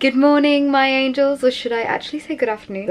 Good morning, my angels, or should I actually say good afternoon?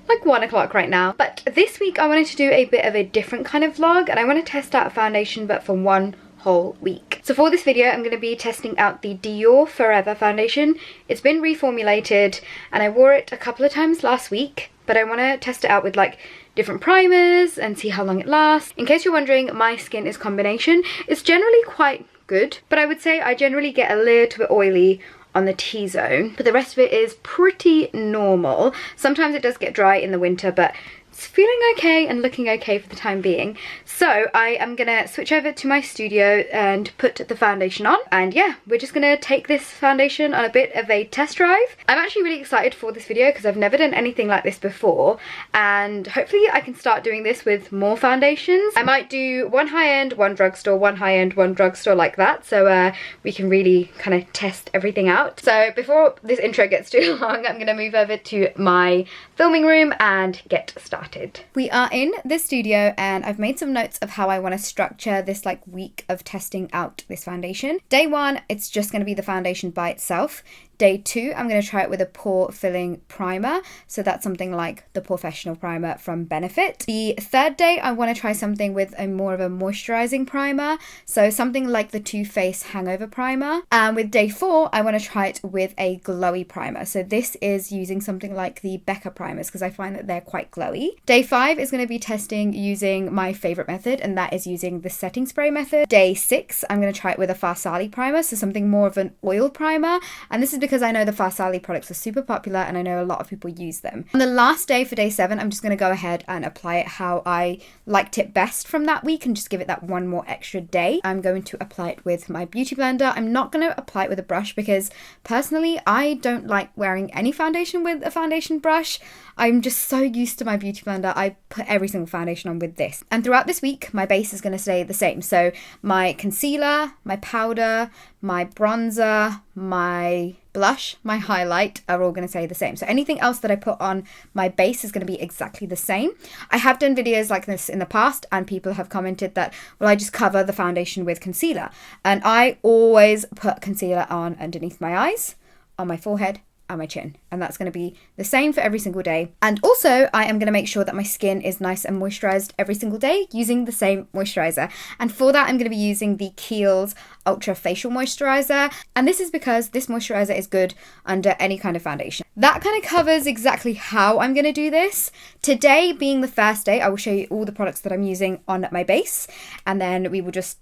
Like 1 o'clock right now. But this week I wanted to do a bit of a different kind of vlog, and I want to test out a foundation, but for one whole week. So for this video I'm going to be testing out the Dior Forever foundation. It's been reformulated and I wore it a couple of times last week, but I want to test it out with like different primers and see how long it lasts. In case you're wondering, my skin is combination. It's generally quite good, but I would say I generally get a little bit oily on the T-zone, but the rest of it is pretty normal. Sometimes it does get dry in the winter, but it's feeling okay and looking okay for the time being. So I am gonna switch over to my studio and put the foundation on, and yeah, we're just gonna take this foundation on a bit of a test drive. I'm actually really excited for this video because I've never done anything like this before, and hopefully I can start doing this with more foundations. I might do one high-end, one drugstore, one high-end, one drugstore, like that, so we can really kind of test everything out. So before this intro gets too long, I'm gonna move over to my filming room and get started. We are in the studio and I've made some notes of how I want to structure this like week of testing out this foundation. Day one, it's just going to be the foundation by itself. Day two, I'm going to try it with a pore filling primer. So that's something like the Professional primer from Benefit. The third day, I want to try something with a more of a moisturizing primer. So something like the Too Faced Hangover primer. And with day four, I want to try it with a glowy primer. So this is using something like the Becca primers because I find that they're quite glowy. Day five is going to be testing using my favorite method, and that is using the setting spray method. Day six, I'm going to try it with a Farsali primer. So something more of an oil primer. And this is because I know the Farsali products are super popular and I know a lot of people use them. On the last day for day seven, I'm just going to go ahead and apply it how I liked it best from that week and just give it that one more extra day. I'm going to apply it with my beauty blender. I'm not going to apply it with a brush because personally I don't like wearing any foundation with a foundation brush. I'm just so used to my beauty blender. I put every single foundation on with this. And throughout this week, my base is going to stay the same. So my concealer, my powder, my bronzer, my blush, my highlight are all going to stay the same. So anything else that I put on my base is going to be exactly the same. I have done videos like this in the past and people have commented that, well, I just cover the foundation with concealer. And I always put concealer on underneath my eyes, on my forehead, and my chin, and that's going to be the same for every single day. And also I am going to make sure that my skin is nice and moisturized every single day using the same moisturizer, and for that I'm going to be using the Kiehl's Ultra Facial Moisturizer, and this is because this moisturizer is good under any kind of foundation. That kind of covers exactly how I'm going to do this. Today being the first day, I will show you all the products that I'm using on my base, and then we will just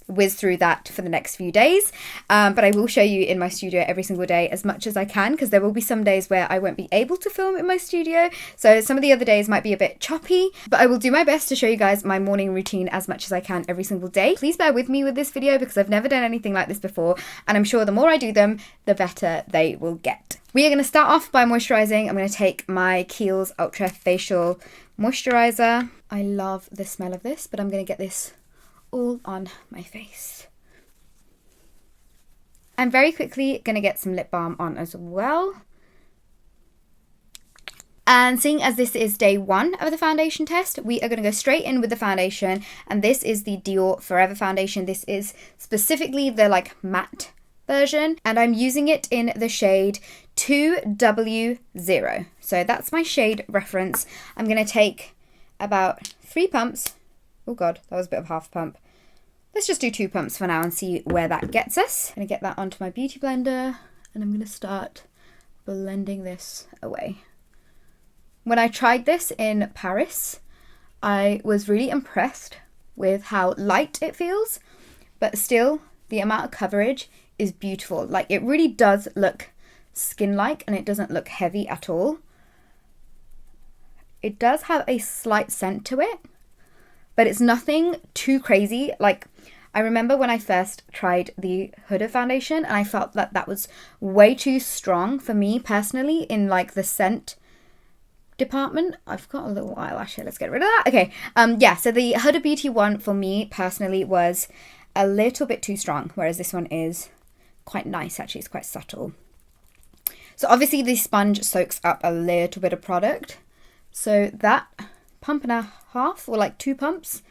whiz through that for the next few days, but I will show you in my studio every single day as much as I can, because there will be some days where I won't be able to film in my studio, so some of the other days might be a bit choppy, but I will do my best to show you guys my morning routine as much as I can every single day. Please bear with me with this video because I've never done anything like this before, and I'm sure the more I do them, the better they will get. We are going to start off by moisturizing. I'm going to take my Kiehl's Ultra Facial Moisturizer. I love the smell of this, but I'm going to get this all on my face. I'm very quickly going to get some lip balm on as well. And seeing as this is day one of the foundation test, we are going to go straight in with the foundation, and this is the Dior Forever foundation. This is specifically the like matte version, and I'm using it in the shade 2W0. So that's my shade reference. I'm going to take about 3 pumps. Oh god, that was a bit of half pump. Let's just do 2 pumps for now and see where that gets us. I'm going to get that onto my beauty blender and I'm going to start blending this away. When I tried this in Paris, I was really impressed with how light it feels, but still the amount of coverage is beautiful. Like, it really does look skin-like and it doesn't look heavy at all. It does have a slight scent to it, but it's nothing too crazy. Like, I remember when I first tried the Huda foundation and I felt that that was way too strong for me personally in like the scent department. I've got a little eyelash here, let's get rid of that. Okay, yeah, so the Huda Beauty one for me personally was a little bit too strong, whereas this one is quite nice actually, it's quite subtle. So obviously the sponge soaks up a little bit of product. So that pump and a half, or like 2 pumps,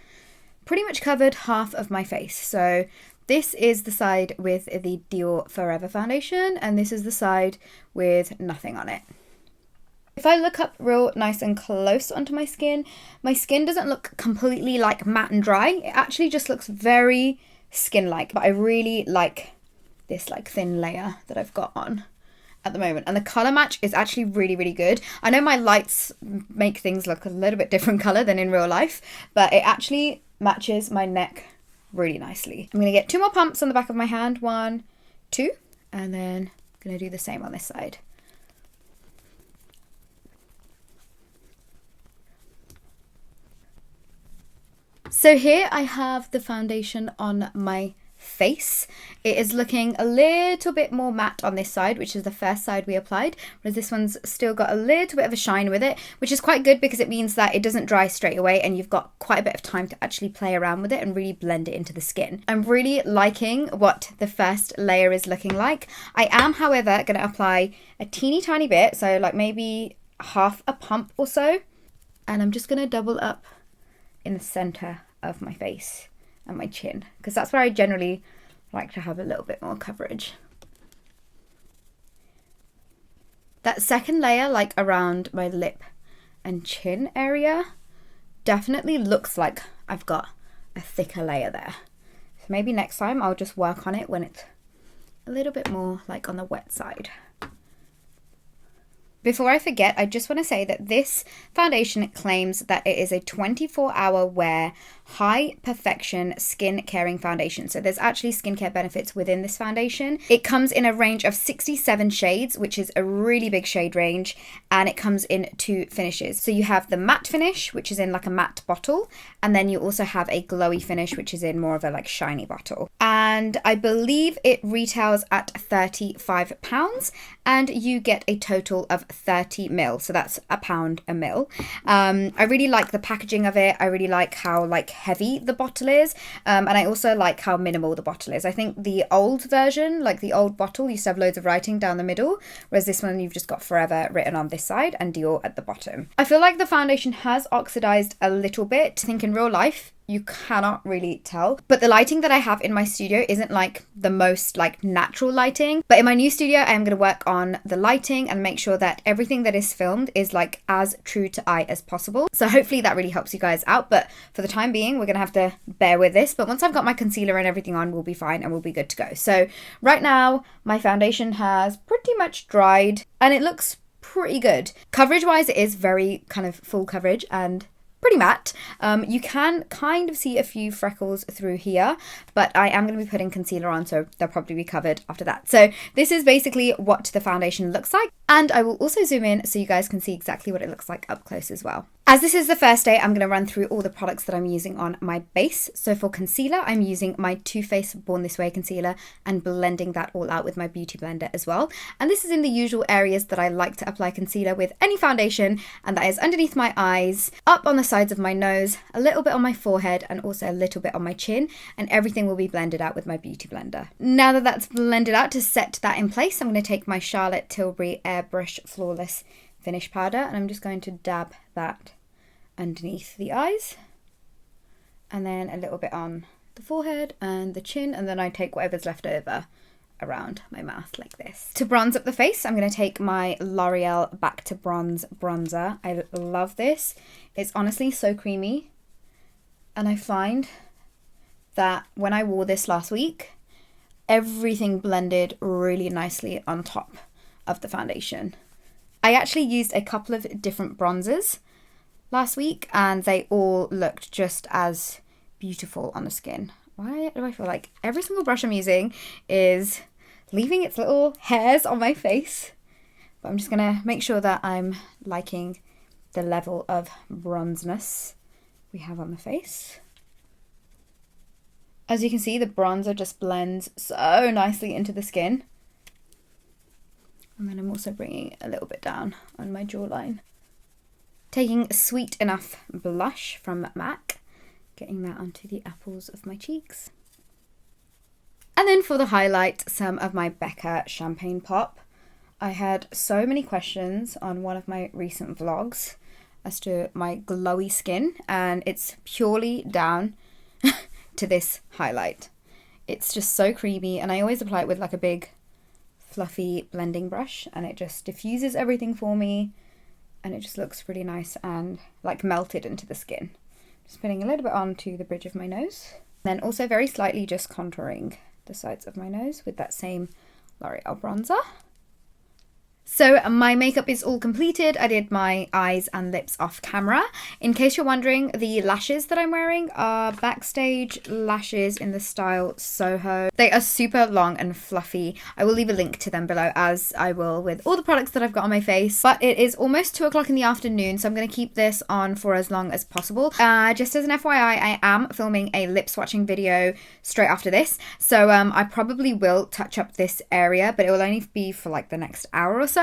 pretty much covered half of my face. So This is the side with the Dior Forever foundation, and this is the side with nothing on it. If I look up real nice and close onto my skin doesn't look completely like matte and dry. It actually just looks very skin-like, but I really like this like thin layer that I've got on at the moment, and the color match is actually really, really good. I know my lights make things look a little bit different color than in real life, but it actually matches my neck really nicely. I'm gonna get 2 more pumps on the back of my hand, 1, 2, and then I'm gonna do the same on this side. So here I have the foundation on my face. It is looking a little bit more matte on this side, which is the first side we applied, whereas this one's still got a little bit of a shine with it, which is quite good because it means that it doesn't dry straight away and you've got quite a bit of time to actually play around with it and really blend it into the skin. I'm really liking what the first layer is looking like. I am, however, going to apply a teeny tiny bit, so like maybe half a pump or so, and I'm just going to double up in the center of my face and my chin, because that's where I generally like to have a little bit more coverage. That second layer, like around my lip and chin area, definitely looks like I've got a thicker layer there. So maybe next time I'll just work on it when it's a little bit more like on the wet side. Before I forget, I just want to say that this foundation claims that it is a 24-hour wear, high perfection skin caring foundation. So there's actually skincare benefits within this foundation. It comes in a range of 67 shades, which is a really big shade range, and it comes in 2 finishes. So you have the matte finish, which is in like a matte bottle, and then you also have a glowy finish, which is in more of a like shiny bottle. And I believe it retails at £35, and you get a total of 30 mil, so that's £1 a mil. I really like the packaging of it. I really like how like heavy the bottle is, and I also like how minimal the bottle is. I think the old version, like the old bottle, used to have loads of writing down the middle, whereas this one you've just got Forever written on this side and Dior at the bottom. I feel like the foundation has oxidized a little bit. I think in real life you cannot really tell, but the lighting that I have in my studio isn't like the most like natural lighting. But in my new studio I am going to work on the lighting and make sure that everything that is filmed is like as true to eye as possible. So hopefully that really helps you guys out, but for the time being we're going to have to bear with this. But once I've got my concealer and everything on, we'll be fine and we'll be good to go. So right now my foundation has pretty much dried and it looks pretty good. Coverage wise, it is very kind of full coverage and pretty matte. You can kind of see a few freckles through here, but I am going to be putting concealer on, so they'll probably be covered after that. So this is basically what the foundation looks like, and I will also zoom in so you guys can see exactly what it looks like up close as well. As this is the first day, I'm going to run through all the products that I'm using on my base. So for concealer, I'm using my Too Faced Born This Way concealer and blending that all out with my beauty blender as well. And this is in the usual areas that I like to apply concealer with any foundation, and that is underneath my eyes, up on the sides of my nose, a little bit on my forehead, and also a little bit on my chin, and everything will be blended out with my beauty blender. Now that that's blended out, to set that in place, I'm going to take my Charlotte Tilbury Airbrush Flawless Finish Powder, and I'm just going to dab that underneath the eyes, and then a little bit on the forehead and the chin, and then I take whatever's left over around my mouth like this. To bronze up the face, I'm going to take my L'Oreal Back to Bronze bronzer. I love this. It's honestly so creamy, and I find that when I wore this last week, everything blended really nicely on top of the foundation. I actually used a couple of different bronzers last week and they all looked just as beautiful on the skin. Why do I feel like every single brush I'm using is leaving its little hairs on my face? But I'm just gonna make sure that I'm liking the level of bronzeness we have on the face. As you can see, the bronzer just blends so nicely into the skin. And then I'm also bringing a little bit down on my jawline. Taking Sweet Enough blush from MAC, getting that onto the apples of my cheeks. And then for the highlight, some of my Becca Champagne Pop. I had so many questions on one of my recent vlogs as to my glowy skin, and it's purely down to this highlight. It's just so creamy, and I always apply it with like a big fluffy blending brush, and it just diffuses everything for me, and it just looks really nice and like melted into the skin. Just putting a little bit onto the bridge of my nose, then also very slightly just contouring the sides of my nose with that same L'Oreal bronzer. So my makeup is all completed. I did my eyes and lips off camera. In case you're wondering, the lashes that I'm wearing are Backstage lashes in the style Soho. They are super long and fluffy. I will leave a link to them below, as I will with all the products that I've got on my face. But it is almost 2 o'clock in the afternoon, so I'm going to keep this on for as long as possible. Just as an FYI, I am filming a lip swatching video straight after this. So I probably will touch up this area, but it will only be for like the next hour or so.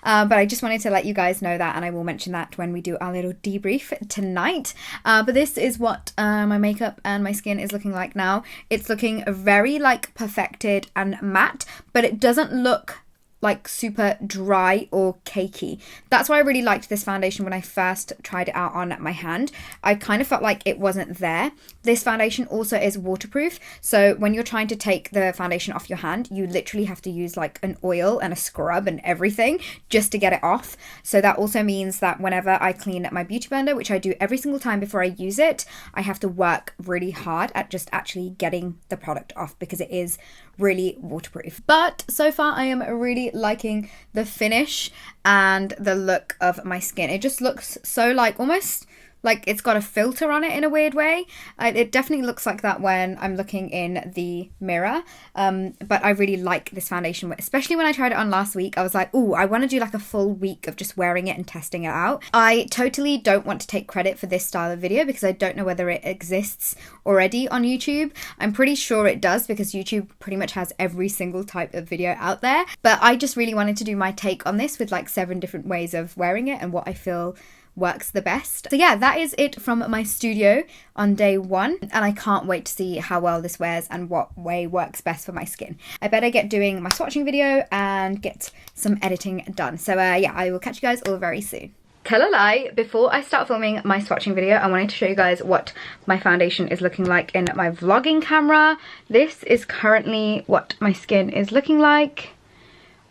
But I just wanted to let you guys know that, and I will mention that when we do our little debrief tonight. But this is what my makeup and my skin is looking like now. It's looking very like perfected and matte, but it doesn't look like super dry or cakey. That's why I really liked this foundation when I first tried it out on my hand. I kind of felt like it wasn't there. This foundation also is waterproof, so when you're trying to take the foundation off your hand, you literally have to use like an oil and a scrub and everything just to get it off. So that also means that whenever I clean my beauty blender, which I do every single time before I use it, I have to work really hard at just actually getting the product off because it is really waterproof. But so far I am really liking the finish and the look of my skin. It just looks so like almost like it's got a filter on it in a weird way. It definitely looks like that when I'm looking in the mirror, but I really like this foundation, especially when I tried it on last week. I was like, oh, I want to do like a full week of just wearing it and testing it out. I totally don't want to take credit for this style of video because I don't know whether it exists already on YouTube. I'm pretty sure it does because YouTube pretty much has every single type of video out there, but I just really wanted to do my take on this with like 7 different ways of wearing it and what I feel works the best. So yeah, that is it from my studio on day 1, and I can't wait to see how well this wears and what way works best for my skin. I better get doing my swatching video and get some editing done. So yeah, I will catch you guys all very soon. Tell a lie, before I start filming my swatching video, I wanted to show you guys what my foundation is looking like in my vlogging camera. This is currently what my skin is looking like.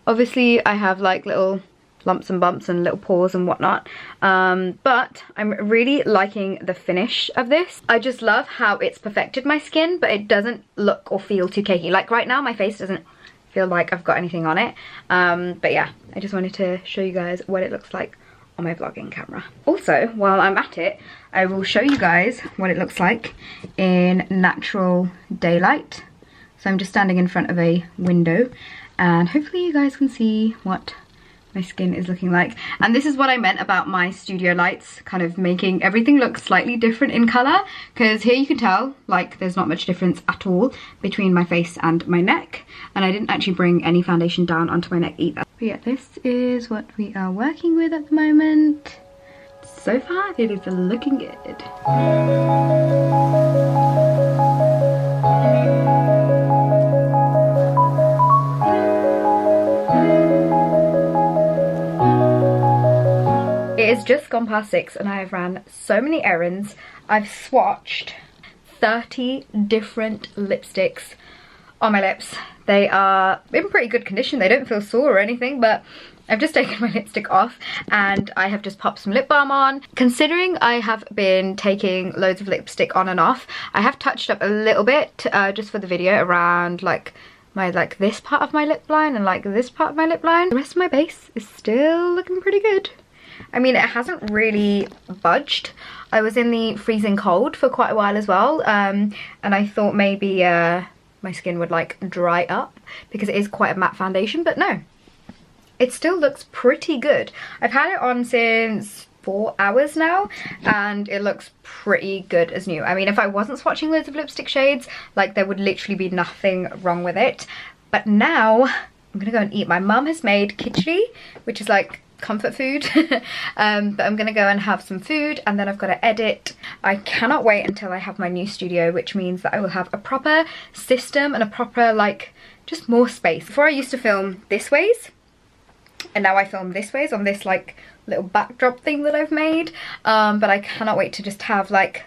Obviously I have like little lumps and bumps and little pores and whatnot, but I'm really liking the finish of this. I just love how it's perfected my skin, but it doesn't look or feel too cakey. Like right now my face doesn't feel like I've got anything on it, but yeah, I just wanted to show you guys what it looks like on my vlogging camera. Also, while I'm at it, I will show you guys what it looks like in natural daylight. So I'm just standing in front of a window, and hopefully you guys can see what my skin is looking like. And this is what I meant about my studio lights kind of making everything look slightly different in color, because here you can tell like there's not much difference at all between my face and my neck, and I didn't actually bring any foundation down onto my neck either. But yeah, this is what we are working with at the moment. So far it is looking good. It is just gone past 6 and I have ran so many errands. I've swatched 30 different lipsticks on my lips. They are in pretty good condition. They don't feel sore or anything, but I've just taken my lipstick off and I have just popped some lip balm on. Considering I have been taking loads of lipstick on and off, I have touched up a little bit just for the video around like this part of my lip line and like this part of my lip line. The rest of my base is still looking pretty good. I mean, it hasn't really budged. I was in the freezing cold for quite a while as well, and I thought maybe my skin would like dry up because it is quite a matte foundation, but no. It still looks pretty good. I've had it on since 4 hours now and it looks pretty good as new. I mean, if I wasn't swatching loads of lipstick shades, like there would literally be nothing wrong with it. But now I'm gonna go and eat. My mum has made khichdi, which is like comfort food. But I'm gonna go and have some food and then I've got to edit. I cannot wait until I have my new studio, which means that I will have a proper system and a proper like just more space. Before I used to film this ways and now I film this ways on this like little backdrop thing that I've made, but I cannot wait to just have like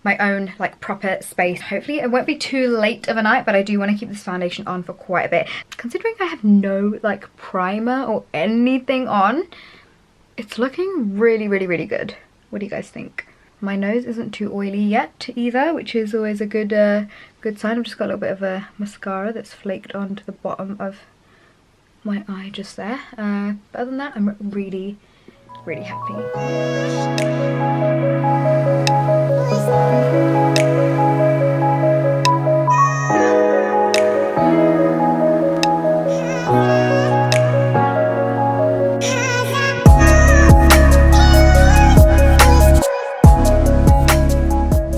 my own like proper space. Hopefully it won't be too late of a night, but I do want to keep this foundation on for quite a bit. Considering I have no like primer or anything on, it's looking really, really, really good. What do you guys think? My nose isn't too oily yet either, which is always a good good sign. I've just got a little bit of a mascara that's flaked onto the bottom of my eye just there. But other than that, I'm really, really happy.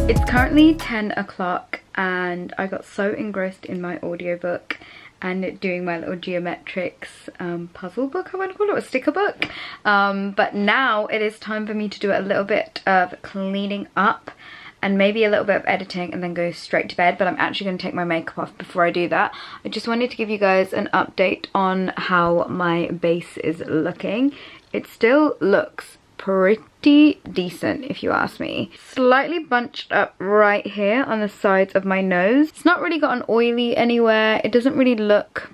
It's currently 10 o'clock and I got so engrossed in my audiobook and doing my little geometrics puzzle book, I want to call it, a sticker book. But now it is time for me to do a little bit of cleaning up and maybe a little bit of editing and then go straight to bed. But I'm actually going to take my makeup off before I do that. I just wanted to give you guys an update on how my base is looking. It still looks pretty decent if you ask me. Slightly bunched up right here on the sides of my nose. It's not really gotten oily anywhere. It doesn't really look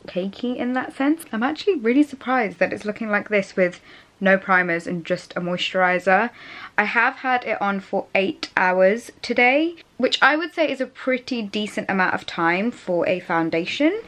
cakey in that sense. I'm actually really surprised that it's looking like this with no primers and just a moisturiser. I have had it on for 8 hours today, which I would say is a pretty decent amount of time for a foundation.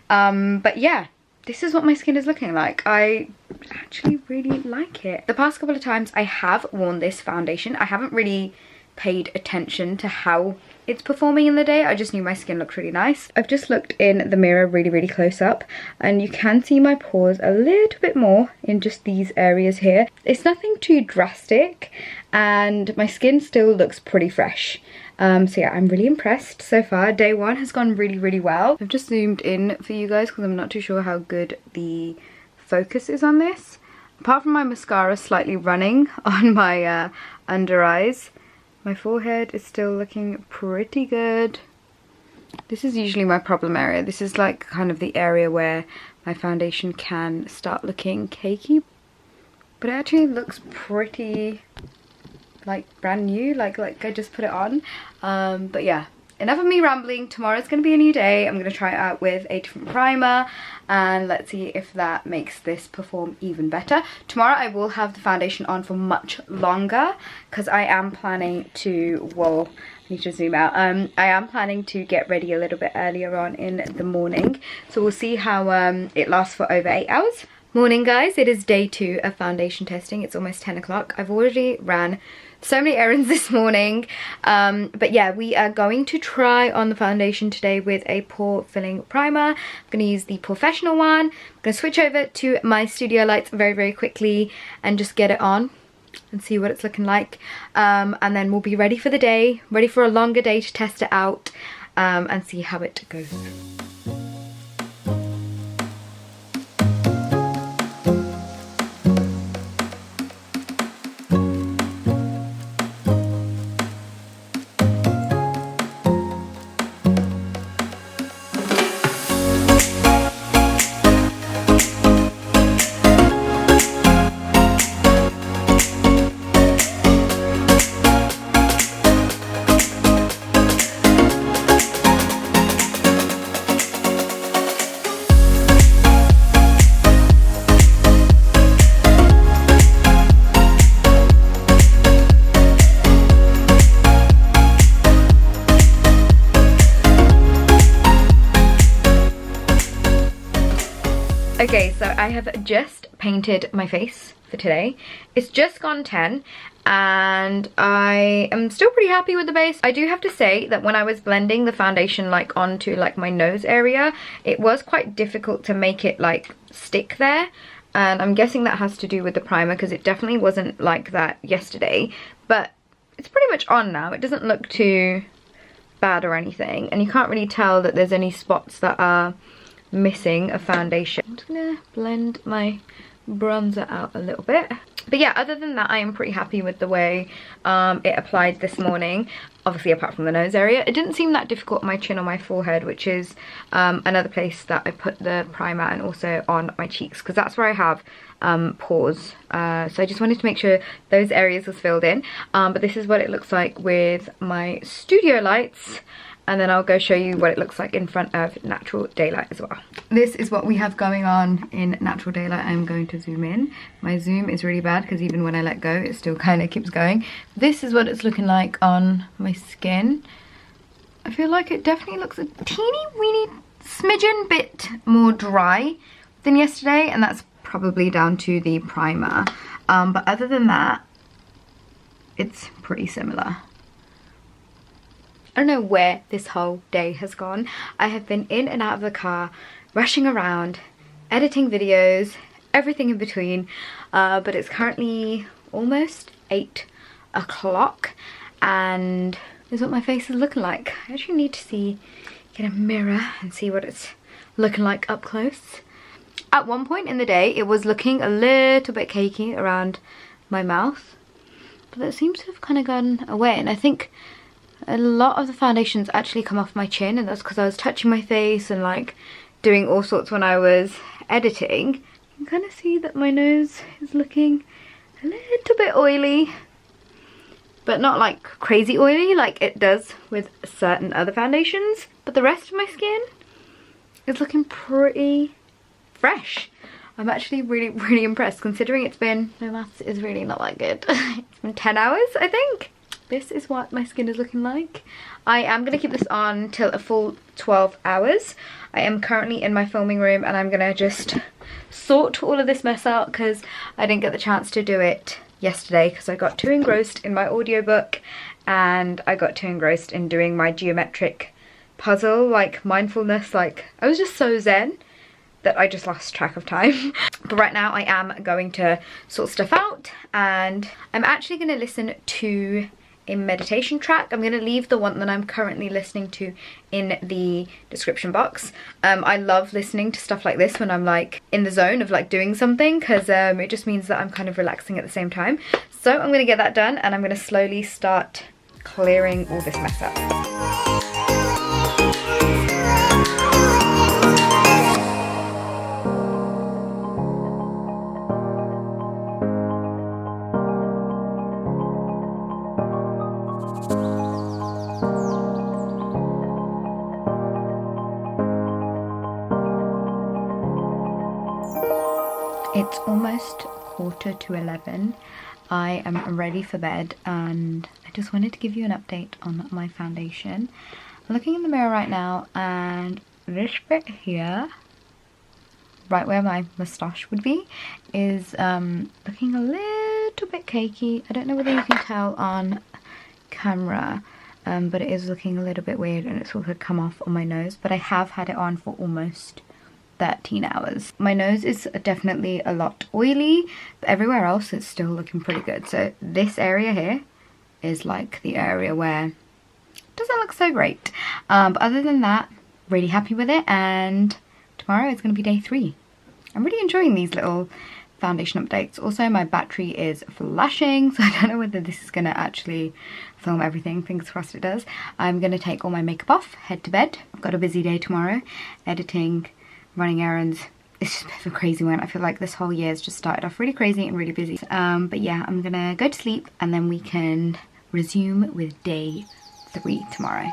But yeah, this is what my skin is looking like. I actually really like it. The past couple of times I have worn this foundation, I haven't really paid attention to how it's performing in the day. I just knew my skin looked really nice. I've just looked in the mirror really, really close up and you can see my pores a little bit more in just these areas here. It's nothing too drastic and my skin still looks pretty fresh. So yeah, I'm really impressed so far. Day one has gone really, really well. I've just zoomed in for you guys because I'm not too sure how good the focus is on this. Apart from my mascara slightly running on my under eyes, my forehead is still looking pretty good. This is usually my problem area. This is like kind of the area where my foundation can start looking cakey. But it actually looks pretty like brand new, like I just put it on. But yeah, enough of me rambling. Tomorrow's gonna be a new day. I'm gonna try it out with a different primer and let's see if that makes this perform even better. Tomorrow I will have the foundation on for much longer because I am planning to, whoa, I need to zoom out. I am planning to get ready a little bit earlier on in the morning, so we'll see how it lasts for over 8 hours. Morning guys, it is day 2 of foundation testing. It's almost 10 o'clock. I've already ran so many errands this morning, but yeah, we are going to try on the foundation today with a pore filling primer. I'm going to use the professional one. I'm going to switch over to my studio lights very, very quickly and just get it on and see what it's looking like, and then we'll be ready for the day, ready for a longer day to test it out and see how it goes. Okay, so I have just painted my face for today. It's just gone 10 and I am still pretty happy with the base. I do have to say that when I was blending the foundation like onto like my nose area, it was quite difficult to make it like stick there. And I'm guessing that has to do with the primer because it definitely wasn't like that yesterday. But it's pretty much on now. It doesn't look too bad or anything. And you can't really tell that there's any spots that are missing of foundation. I'm just gonna blend my bronzer out a little bit. But yeah, other than that, I am pretty happy with the way it applied this morning. Obviously, apart from the nose area. It didn't seem that difficult on my chin or my forehead, which is another place that I put the primer, and also on my cheeks, because that's where I have pores. So I just wanted to make sure those areas was filled in. But this is what it looks like with my studio lights. And then I'll go show you what it looks like in front of natural daylight as well. This is what we have going on in natural daylight. I'm going to zoom in. My zoom is really bad because even when I let go, it still kind of keeps going. This is what it's looking like on my skin. I feel like it definitely looks a teeny weeny smidgen bit more dry than yesterday, and that's probably down to the primer. But other than that, it's pretty similar. I don't know where this whole day has gone. I have been in and out of the car, rushing around, editing videos, everything in between. But it's currently almost 8 o'clock, and this is what my face is looking like. I actually need to get a mirror and see what it's looking like up close. At one point in the day, it was looking a little bit cakey around my mouth, but that seems to have kind of gone away, and I think a lot of the foundations actually come off my chin, and that's because I was touching my face and like doing all sorts when I was editing. You can kind of see that my nose is looking a little bit oily, but not like crazy oily like it does with certain other foundations. But the rest of my skin is looking pretty fresh. I'm actually really impressed, considering it's been, my maths is really not that good. It's been 10 hours, I think. This is what my skin is looking like. I am going to keep this on till a full 12 hours. I am currently in my filming room, and I'm going to just sort all of this mess out because I didn't get the chance to do it yesterday because I got too engrossed in my audiobook, and I got too engrossed in doing my geometric puzzle, like mindfulness. Like, I was just so zen that I just lost track of time. But right now I am going to sort stuff out, and I'm actually going to listen to a meditation track. I'm going to leave the one that I'm currently listening to in the description box. I love listening to stuff like this when I'm like in the zone of like doing something, because it just means that I'm kind of relaxing at the same time. So I'm going to get that done, and I'm going to slowly start clearing all this mess up. It's almost 11:15. I am ready for bed, and I just wanted to give you an update on my foundation. I'm looking in the mirror right now, and this bit here, right where my moustache would be, is looking a little bit cakey. I don't know whether you can tell on camera, but it is looking a little bit weird, and it's sort of come off on my nose, but I have had it on for almost 13 hours. My nose is definitely a lot oily, but everywhere else it's still looking pretty good. So this area here is like the area where it doesn't look so great. But other than that, really happy with it, and tomorrow is going to be day 3. I'm really enjoying these little foundation updates. Also, my battery is flashing, so I don't know whether this is going to actually film everything. Fingers crossed it does. I'm going to take all my makeup off, head to bed. I've got a busy day tomorrow, editing, running errands. It's just a bit of a crazy one. I feel like this whole year has just started off really crazy and really busy. But yeah, I'm gonna go to sleep, and then we can resume with day 3 tomorrow.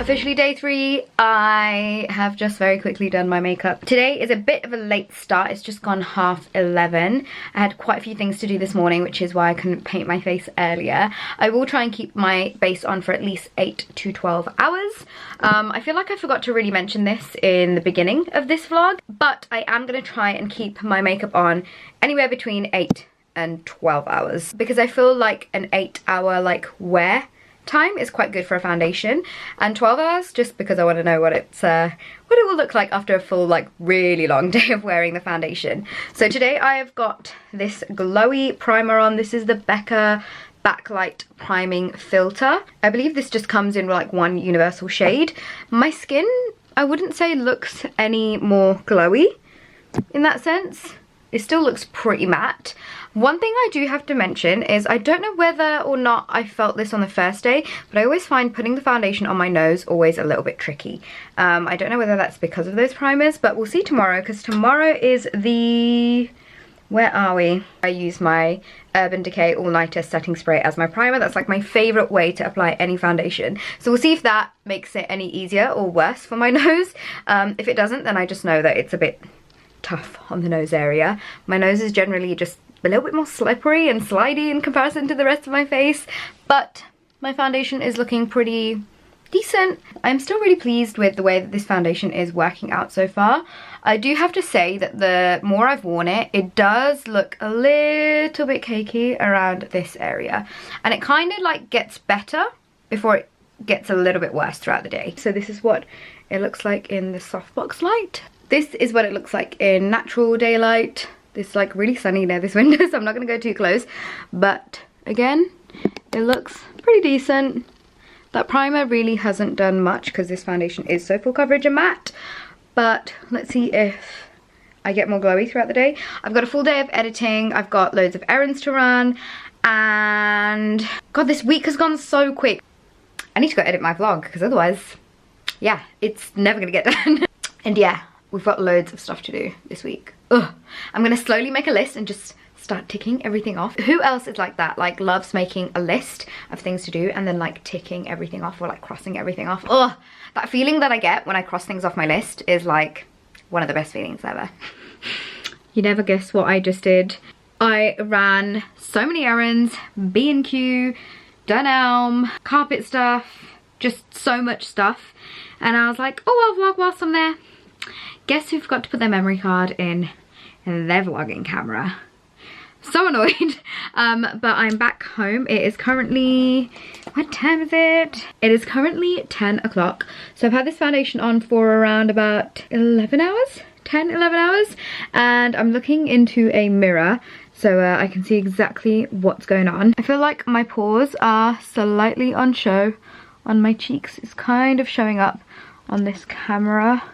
Officially day 3. I have just very quickly done my makeup. Today is a bit of a late start. It's just gone 11:30. I had quite a few things to do this morning, which is why I couldn't paint my face earlier. I will try and keep my base on for at least 8 to 12 hours. I feel like I forgot to really mention this in the beginning of this vlog, but I am going to try and keep my makeup on anywhere between 8 and 12 hours, because I feel like an 8-hour like wear time is quite good for a foundation, and 12 hours just because I want to know what it will look like after a full like really long day of wearing the foundation. So today I have got this glowy primer on. This is the Becca Backlight Priming Filter. I believe this just comes in like one universal shade. My skin, I wouldn't say looks any more glowy in that sense. It still looks pretty matte. One thing I do have to mention is I don't know whether or not I felt this on the first day, but I always find putting the foundation on my nose always a little bit tricky. I don't know whether that's because of those primers, but we'll see tomorrow, because tomorrow is the... where are we? I use my Urban Decay All Nighter Setting Spray as my primer. That's like my favourite way to apply any foundation. So we'll see if that makes it any easier or worse for my nose. If it doesn't, then I just know that it's a bit tough on the nose area. My nose is generally just a little bit more slippery and slidey in comparison to the rest of my face, but my foundation is looking pretty decent. I'm still really pleased with the way that this foundation is working out so far. I do have to say that the more I've worn it, it does look a little bit cakey around this area, and it kind of like gets better before it gets a little bit worse throughout the day. So this is what it looks like in the softbox light. This is what it looks like in natural daylight. It's like really sunny near this window, so I'm not going to go too close. But again, it looks pretty decent. That primer really hasn't done much because this foundation is so full coverage and matte. But let's see if I get more glowy throughout the day. I've got a full day of editing. I've got loads of errands to run. And God, this week has gone so quick. I need to go edit my vlog because otherwise, yeah, it's never going to get done. And yeah, we've got loads of stuff to do this week. Ugh. I'm gonna slowly make a list and just start ticking everything off. Who else is like that? Like loves making a list of things to do and then like ticking everything off or like crossing everything off. Ugh. That feeling that I get when I cross things off my list is like one of the best feelings ever. You never guess what I just did. I ran so many errands, B&Q, Dunelm, carpet stuff, just so much stuff. And I was like, oh, I'll vlog whilst I'm there. Guess who forgot to put their memory card in their vlogging camera? So annoyed. But I'm back home. It is currently, what time is it? It is currently 10 o'clock. So I've had this foundation on for around about 11 hours, 10, 11 hours. And I'm looking into a mirror so I can see exactly what's going on. I feel like my pores are slightly on show on my cheeks. It's kind of showing up on this camera,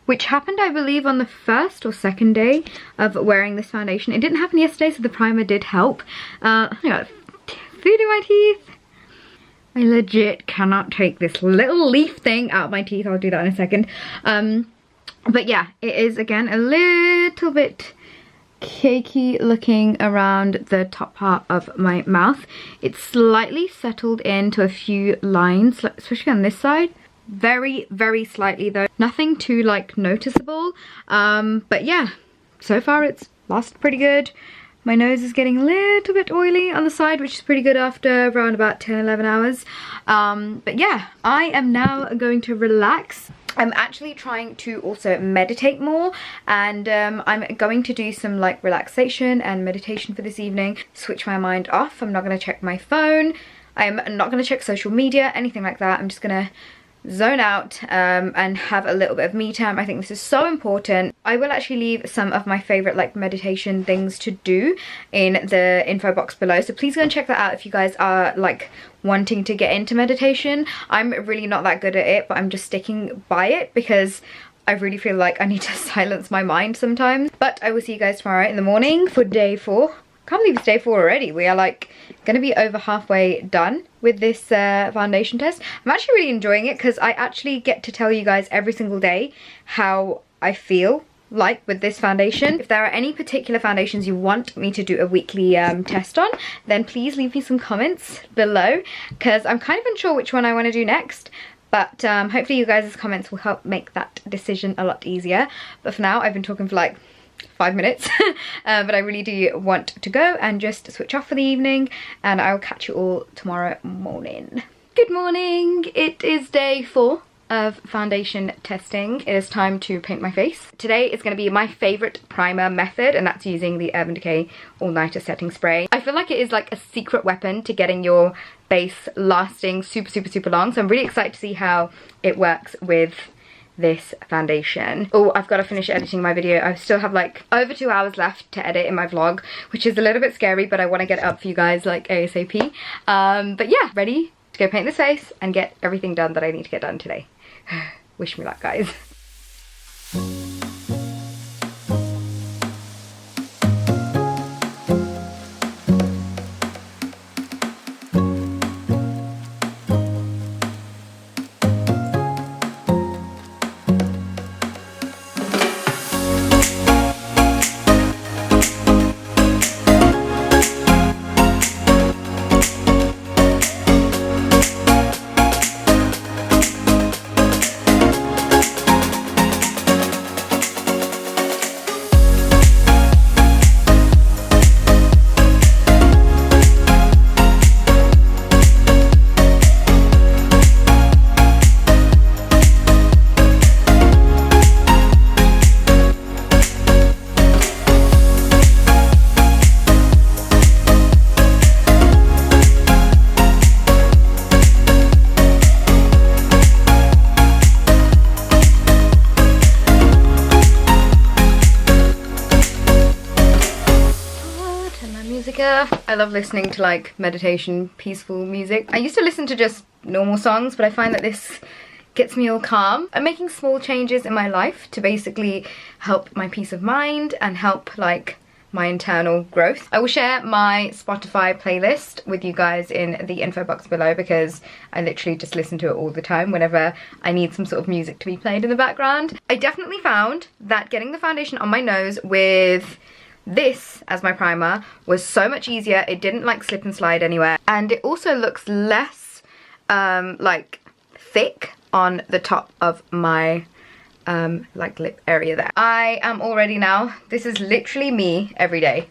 which happened, I believe, on the first or second day of wearing this foundation. It didn't happen yesterday, so the primer did help. I got food in my teeth. I legit cannot take this little leaf thing out of my teeth. I'll do that in a second. But yeah, it is, again, a little bit cakey looking around the top part of my mouth. It's slightly settled into a few lines, especially on this side. Very, very slightly though. Nothing too like noticeable. But yeah, so far it's lasted pretty good. My nose is getting a little bit oily on the side, which is pretty good after around about 10, 11 hours. But yeah, I am now going to relax. I'm actually trying to also meditate more, and I'm going to do some like relaxation and meditation for this evening. Switch my mind off. I'm not going to check my phone. I'm not going to check social media, anything like that. I'm just going to zone out and have a little bit of me time. I think this is so important. I will actually leave some of my favorite like meditation things to do in the info box below, so please go and check that out if you guys are like wanting to get into meditation. I'm really not that good at it, but I'm just sticking by it because I really feel like I need to silence my mind sometimes. But I will see you guys tomorrow in the morning for day 4. Can't believe it's day 4 already. We are like going to be over halfway done with this foundation test. I'm actually really enjoying it because I actually get to tell you guys every single day how I feel like with this foundation. If there are any particular foundations you want me to do a weekly test on, then please leave me some comments below because I'm kind of unsure which one I want to do next. But hopefully you guys' comments will help make that decision a lot easier. But for now, I've been talking for like 5 minutes. But I really do want to go and just switch off for the evening. And I'll catch you all tomorrow morning. Good morning. It is day 4 of foundation testing. It is time to paint my face. Today is going to be my favorite primer method, and that's using the Urban Decay All Nighter Setting Spray. I feel like it is like a secret weapon to getting your base lasting super long, so I'm really excited to see how it works with this foundation. Oh, I've got to finish editing my video. I still have like over 2 hours left to edit in my vlog, which is a little bit scary, but I want to get it up for you guys like ASAP. But yeah, ready to go paint this face and get everything done that I need to get done today. Wish me luck, guys. I love listening to like meditation, peaceful music. I used to listen to just normal songs, but I find that this gets me all calm. I'm making small changes in my life to basically help my peace of mind and help like my internal growth. I will share my Spotify playlist with you guys in the info box below, because I literally just listen to it all the time whenever I need some sort of music to be played in the background. I definitely found that getting the foundation on my nose with this as my primer was so much easier. It didn't like slip and slide anywhere, and it also looks less like thick on the top of my like lip area there. I am all ready now. This is literally me every day.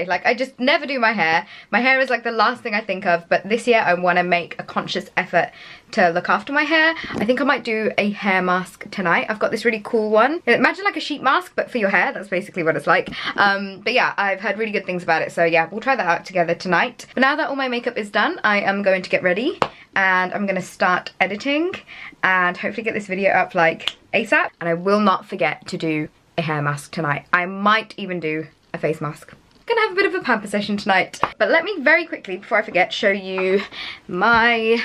Like, I just never do my hair. My hair is like the last thing I think of, but this year I want to make a conscious effort to look after my hair. I think I might do a hair mask tonight. I've got this really cool one. Imagine like a sheet mask, but for your hair. That's basically what it's like. But yeah, I've heard really good things about it, so yeah, we'll try that out together tonight. But now that all my makeup is done, I am going to get ready and I'm going to start editing and hopefully get this video up like ASAP. And I will not forget to do a hair mask tonight. I might even do a face mask. Gonna have a bit of a pamper session tonight. But let me very quickly, before I forget, show you my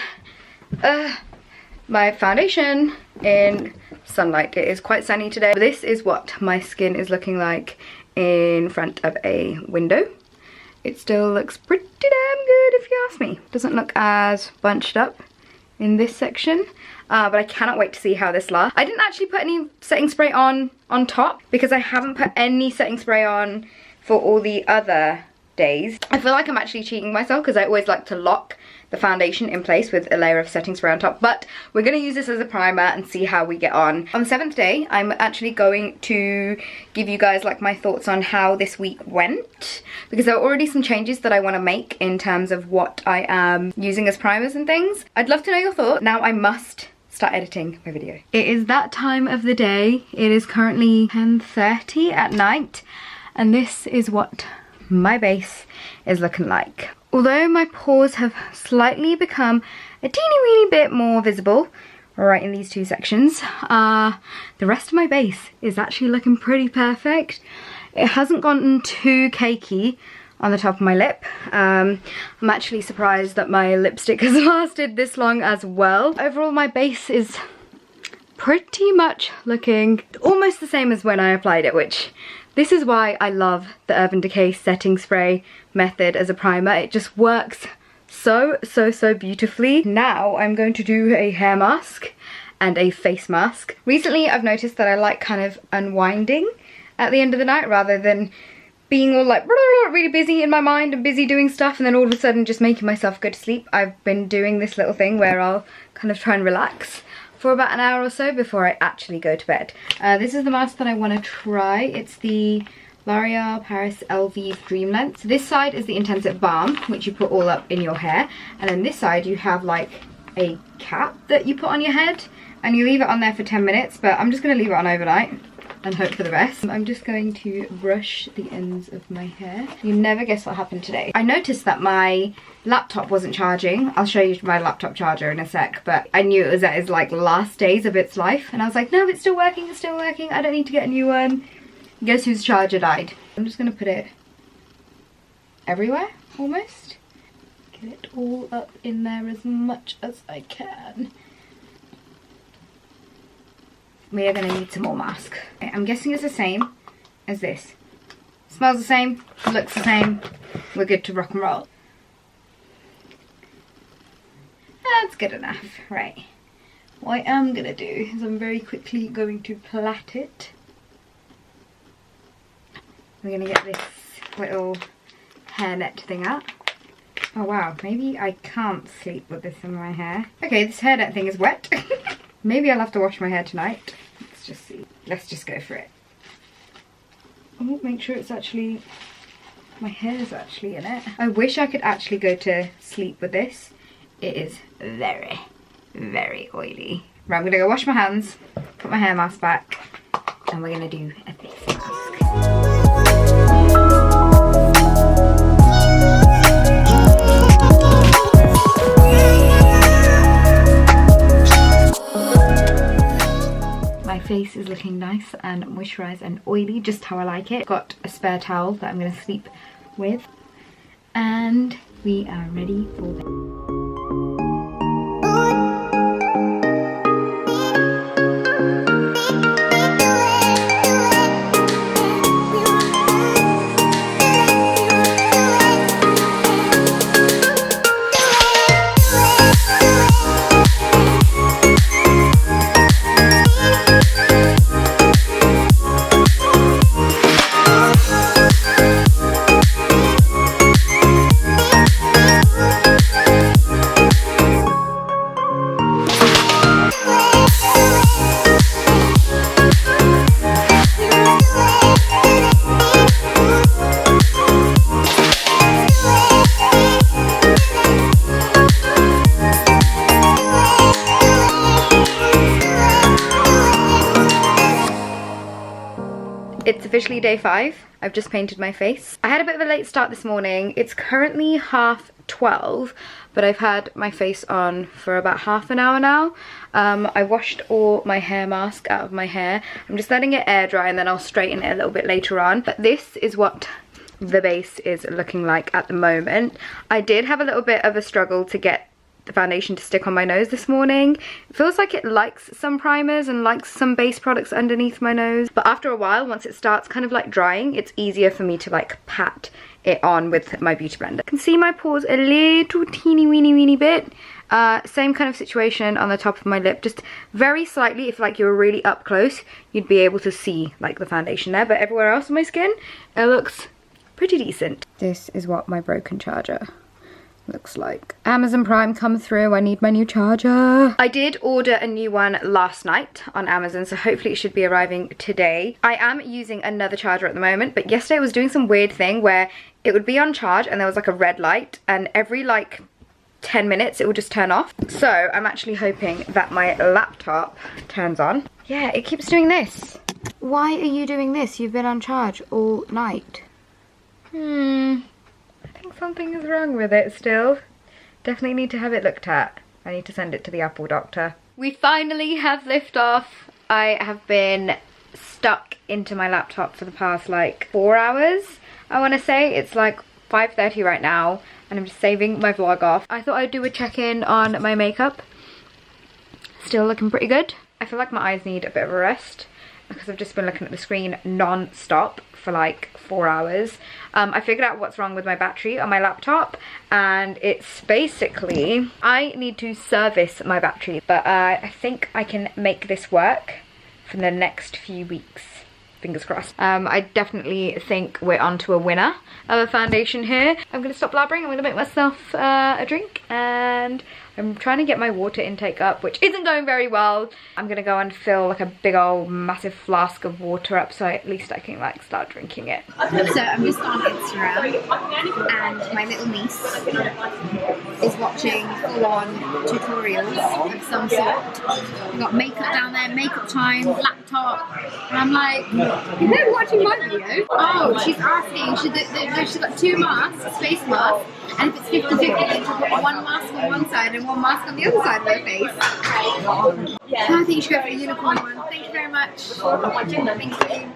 my foundation in sunlight. It is quite sunny today. This is what my skin is looking like in front of a window. It still looks pretty damn good if you ask me. Doesn't look as bunched up in this section, but I cannot wait to see how this lasts. I didn't actually put any setting spray on top because I haven't put any setting spray on for all the other days. I feel like I'm actually cheating myself because I always like to lock the foundation in place with a layer of setting spray on top, but we're going to use this as a primer and see how we get on. On the 7th day, I'm actually going to give you guys like my thoughts on how this week went, because there are already some changes that I want to make in terms of what I am using as primers and things. I'd love to know your thoughts. Now I must start editing my video. It is that time of the day. It is currently 10:30 at night, and this is what my base is looking like. Although my pores have slightly become a teeny weeny bit more visible right in these two sections, the rest of my base is actually looking pretty perfect. It hasn't gotten too cakey on the top of my lip. I'm actually surprised that my lipstick has lasted this long as well. Overall, my base is pretty much looking almost the same as when I applied it, which this is why I love the Urban Decay setting spray method as a primer. It just works so beautifully. Now I'm going to do a hair mask and a face mask. Recently I've noticed that I like kind of unwinding at the end of the night rather than being all like really busy in my mind and busy doing stuff, and then all of a sudden just making myself go to sleep. I've been doing this little thing where I'll kind of try and relax for about an hour or so before I actually go to bed. This is the mask that I want to try. It's the L'Oreal Paris Elvive Dream Length. So this side is the intensive balm, which you put all up in your hair, and then this side you have like a cap that you put on your head, and you leave it on there for 10 minutes, but I'm just going to leave it on overnight and hope for the best. I'm just going to brush the ends of my hair. You never guess what happened today. I noticed that my laptop wasn't charging. I'll show you my laptop charger in a sec, but I knew it was at its like last days of its life, and I was like, no, it's still working, it's still working, I don't need to get a new one. Guess whose charger died? I'm just gonna put it everywhere, almost. Get it all up in there as much as I can. We are gonna need some more mask. Okay, I'm guessing it's the same as this. Smells the same, looks the same. We're good to rock and roll. That's good enough, right. What I am gonna do is I'm very quickly going to plait it. We're gonna get this little hairnet thing out. Oh wow, maybe I can't sleep with this in my hair. Okay, this hairnet thing is wet. Maybe I'll have to wash my hair tonight. Let's just see. Let's just go for it. Oh, make sure it's actually, my hair's actually in it. I wish I could actually go to sleep with this. It is very, very oily. Right, I'm gonna go wash my hands, put my hair mask back, and we're gonna do a face mask. My face is looking nice and moisturised and oily, just how I like it. Got a spare towel that I'm going to sleep with, and we are ready for bed. It's officially day 5. I've just painted my face. I had a bit of a late start this morning. It's currently 12:30, but I've had my face on for about half an hour now. I washed all my hair mask out of my hair. I'm just letting it air dry and then I'll straighten it a little bit later on. But this is what the base is looking like at the moment. I did have a little bit of a struggle to get the foundation to stick on my nose this morning. It feels like it likes some primers and likes some base products underneath my nose, but after a while, once it starts kind of like drying, it's easier for me to like pat it on with my beauty blender. You can see my pores a little teeny weeny bit. Same kind of situation on the top of my lip, just very slightly. If like you were really up close, you'd be able to see like the foundation there, but everywhere else on my skin, it looks pretty decent. This is what my broken charger looks like. Amazon Prime come through. I need my new charger. I did order a new one last night on Amazon, so hopefully it should be arriving today. I am using another charger at the moment, but yesterday I was doing some weird thing where it would be on charge and there was like a red light, and every like 10 minutes it would just turn off. So I'm actually hoping that my laptop turns on. Yeah, it keeps doing this. Why are you doing this? You've been on charge all night. I think something is wrong with it still. Definitely need to have it looked at. I need to send it to the Apple doctor. We finally have liftoff. I have been stuck into my laptop for the past like 4 hours, I want to say. It's like 5:30 right now and I'm just saving my vlog off. I thought I'd do a check-in on my makeup. Still looking pretty good. I feel like my eyes need a bit of a rest because I've just been looking at the screen non-stop for like 4 hours. I figured out what's wrong with my battery on my laptop, and it's basically, I need to service my battery, but I think I can make this work for the next few weeks. fingers crossed. I definitely think we're onto a winner of a foundation here. I'm gonna stop blabbering. I'm gonna make myself a drink, and I'm trying to get my water intake up, which isn't going very well. I'm gonna go and fill like a big old massive flask of water up, so at least I can like start drinking it. So I'm just on Instagram, and my little niece is watching full-on tutorials of some sort. We've got makeup down there, makeup time, laptop, and I'm like, is they watching my video? Oh, she's asking, she's got 2 masks, face masks, and if it's 50-50, then she'll put one mask on one side and one mask on the other side of her face. So I think you should go for a unicorn one. Thank you very much. Thank you.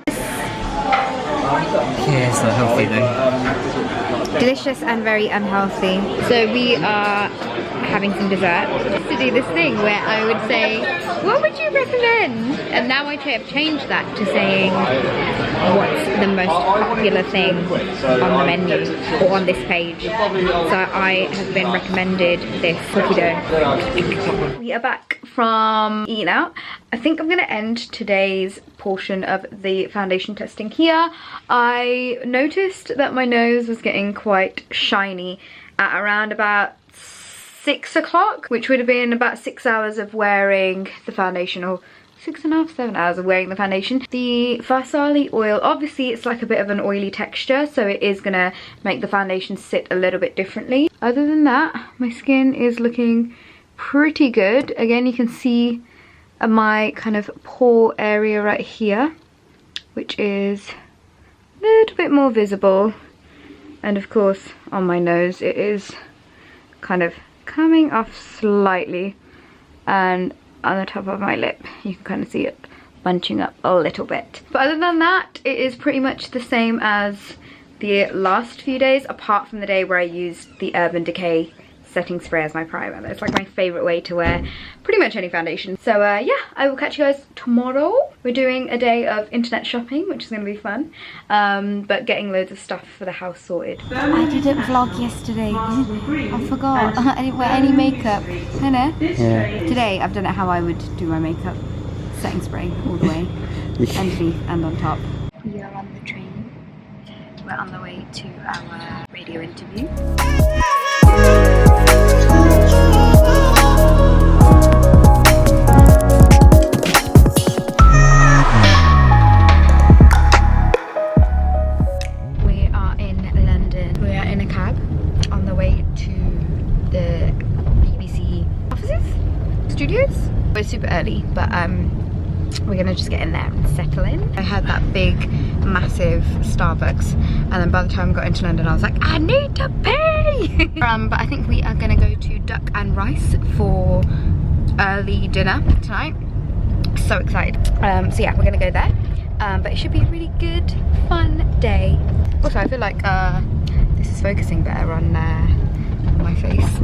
Yeah, it's not healthy though. Delicious and very unhealthy. So we are having some dessert. Just to do this thing where I would say, what would you recommend? And now I have changed that to saying, what's the most popular thing on the menu or on this page? So I have been recommended this cookie dough. We are back from eating out. I think I'm gonna end today's portion of the foundation testing here. I noticed that my nose was getting quite shiny at around about 6 o'clock, which would have been about 6 hours of wearing the foundation, or 6.5, 7 hours of wearing the foundation. The Varsali oil, obviously it's like a bit of an oily texture, so it is gonna make the foundation sit a little bit differently. Other than that, my skin is looking pretty good. Again, you can see my kind of pore area right here, which is a little bit more visible, and of course on my nose it is kind of coming off slightly, and on the top of my lip you can kind of see it bunching up a little bit. But other than that, it is pretty much the same as the last few days, apart from the day where I used the Urban Decay setting spray as my primer. That's like my favorite way to wear pretty much any foundation. So yeah, I will catch you guys tomorrow. We're doing a day of internet shopping, which is gonna be fun, but getting loads of stuff for the house sorted. I didn't vlog yesterday. I forgot. I didn't wear any makeup. Yeah. Today I've done it how I would do my makeup. Setting spray all the way, underneath and on top. We are on the train. We're on the way to our radio interview. We are in London. We are in a cab on the way to the BBC offices, studios. We're super early, but we're gonna just get in there and settle in. I had that big, massive Starbucks, and then by the time we got into London, I was like, I need to pee! But I think we are gonna go to Duck and Rice for early dinner tonight. So excited. So yeah, we're gonna go there. But it should be a really good, fun day. Also, I feel like this is focusing better on my face.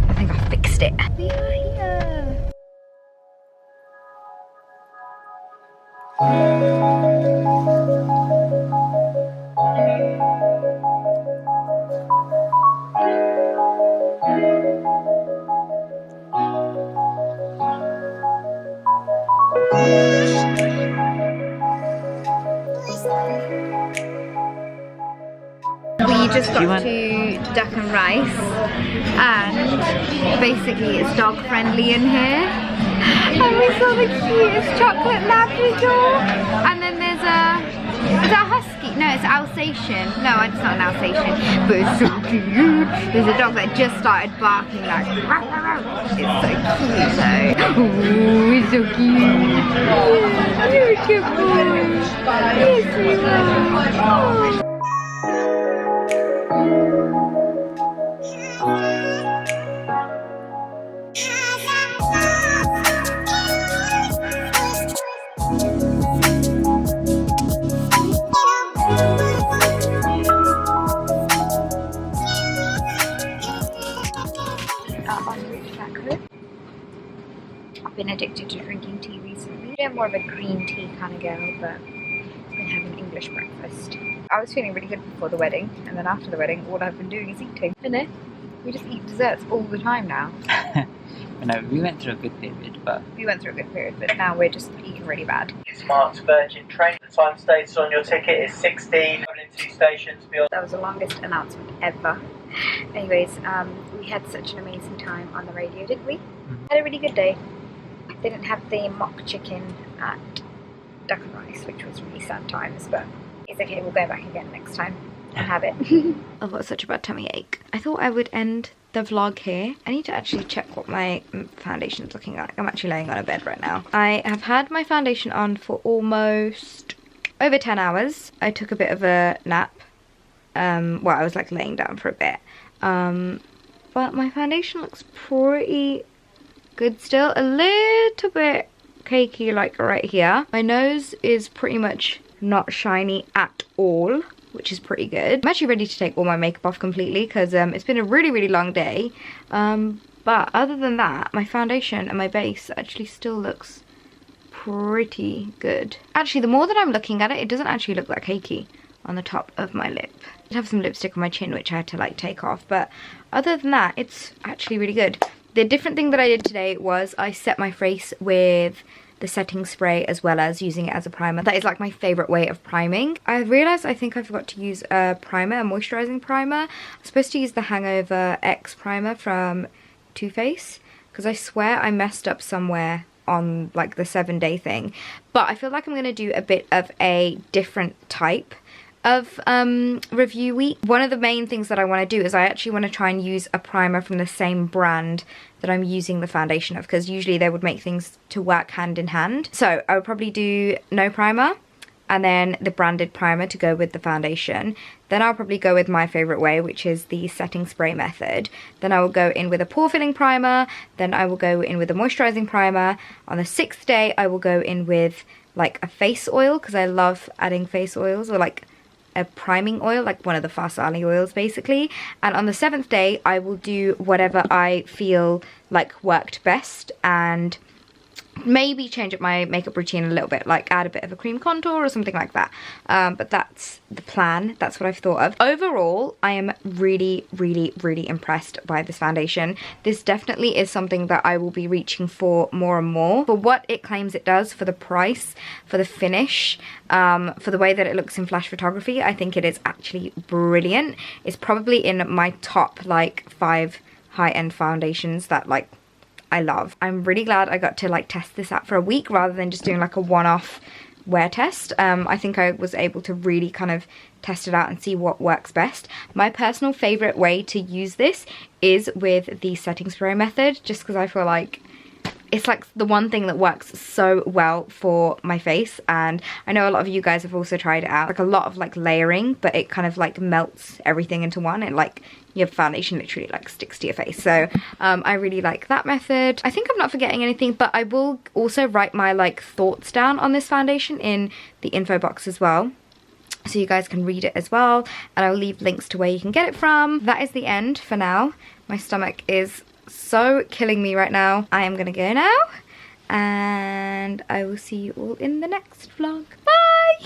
I think I fixed it. We are here. We just got to Duck and Rice, and basically it's dog friendly in here. And we saw the cutest chocolate Labrador, and then there's is that a husky? No, it's Alsatian. No, it's not an Alsatian, but it's so cute. There's a dog that just started barking like, rah, rah, rah. It's so cute though. Ooh, it's so cute. You're a cute boy. Yes, you are. Oh. I've been addicted to drinking tea recently. I'm more of a green tea kind of girl, but I've been having English breakfast. I was feeling really good before the wedding, and then after the wedding, all I've been doing is eating. We just eat desserts all the time now. No, we went through a good period, but We went through a good period, but now we're just eating really bad. It's marked Virgin train. The time stated on your ticket is 16. 2 stations beyond. That was the longest announcement ever. Anyways, we had such an amazing time on the radio, didn't we? Had a really good day. Didn't have the mock chicken at Duck and Rice, which was really sad times, but it's okay, we'll go back again next time and have it. I've got such a bad tummy ache. I thought I would end the vlog here. I need to actually check what my foundation is looking like. I'm actually laying on a bed right now. I have had my foundation on for almost over 10 hours. I took a bit of a nap. Well, I was like laying down for a bit. But my foundation looks pretty good still. A little bit cakey like right here. My nose is pretty much not shiny at all, which is pretty good. I'm actually ready to take all my makeup off completely because it's been a really long day. But other than that, my foundation and my base actually still looks pretty good. Actually, the more that I'm looking at it, it doesn't actually look that cakey on the top of my lip. I have some lipstick on my chin which I had to like take off, but other than that, it's actually really good. The different thing that I did today was I set my face with the setting spray as well as using it as a primer. That is like my favorite way of priming. I realized I think I forgot to use a primer, a moisturizing primer. I'm supposed to use the Hangover X primer from Too Faced because I swear I messed up somewhere on like the 7-day thing. But I feel like I'm gonna do a bit of a different type of review week. One of the main things that I want to do is I actually want to try and use a primer from the same brand that I'm using the foundation of, because usually they would make things to work hand in hand. So I would probably do no primer and then the branded primer to go with the foundation. Then I'll probably go with my favorite way, which is the setting spray method. Then I will go in with a pore filling primer. Then I will go in with a moisturizing primer. On the 6th day I will go in with like a face oil, because I love adding face oils, or like a priming oil, like one of the Farsali oils basically. And on the 7th day I will do whatever I feel like worked best and maybe change up my makeup routine a little bit, like add a bit of a cream contour or something like that. But that's the plan. That's what I've thought of. Overall, I am really impressed by this foundation. This definitely is something that I will be reaching for more and more. For what it claims it does, for the price, for the finish, for the way that it looks in flash photography, I think it is actually brilliant. It's probably in my top like 5 high-end foundations that like I love. I'm really glad I got to like test this out for a week rather than just doing like a one-off wear test. I think I was able to really kind of test it out and see what works best. My personal favorite way to use this is with the setting spray method, just because I feel like it's like the one thing that works so well for my face. And I know a lot of you guys have also tried it out, like a lot of like layering, but it kind of like melts everything into one, and like your foundation literally like sticks to your face. So I really like that method. I think I'm not forgetting anything, but I will also write my like thoughts down on this foundation in the info box as well, so you guys can read it as well, and I'll leave links to where you can get it from. That is the end for now. My stomach is so killing me right now. I am gonna go now, and I will see you all in the next vlog. Bye!